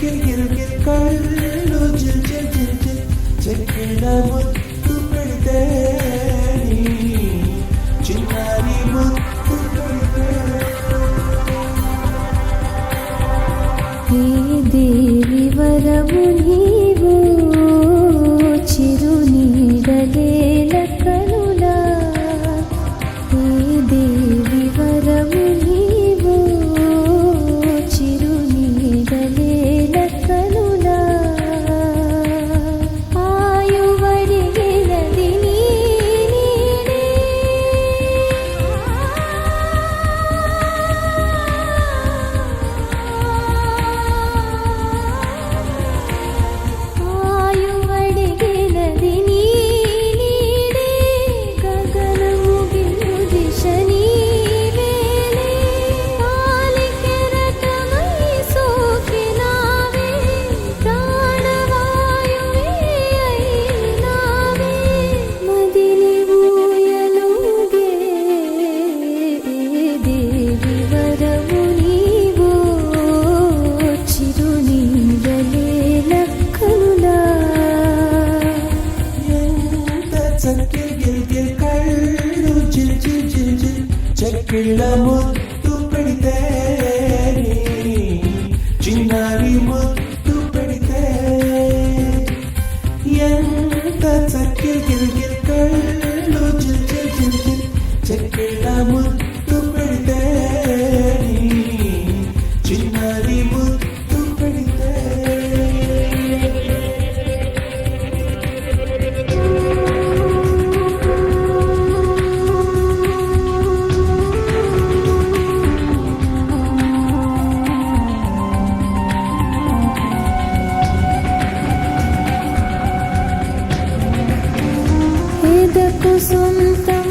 గిల్ గిల్ కళ్ళు జిల్ జిల్ జిల్ జిల్ చెక్కిళ్ళ ముద్దు పెడితే చిన్నారి ముద్దు పెడితే హే దేవి వరము నీవు చిరు నీడలేల కనులా హే దేవి వరము నీవు చిరు నీడలేల కనులా ఆయువడిగినది నీ నీడే ఆయువడిగినది నీ నీడే గగనము గిల్లు దిశ నీవేలే పాలికెరటమై సోకినావే ప్రాణవాయువే అయినావే మదిని ఊయలుగే దేవి వరము నీవు చిరు నీడలేల కనులా ఎంత చక్కి గిల్ గిల్ కళ్ళు జిల్ జిల్ జిల్ జిల్ చెక్కిళ్ళ ముద్దు పెడితే చిన్నారి ముద్దు పెడితే ఎంత చక్కి గిల్ గిల్ కళ్ళు జిల్ జిల్ జిల్ జిల్ చెక్కిళ్ళ ముద్దు పెడితే చిన్నారి ముద్దు పెడితే ఎదకు సొంతం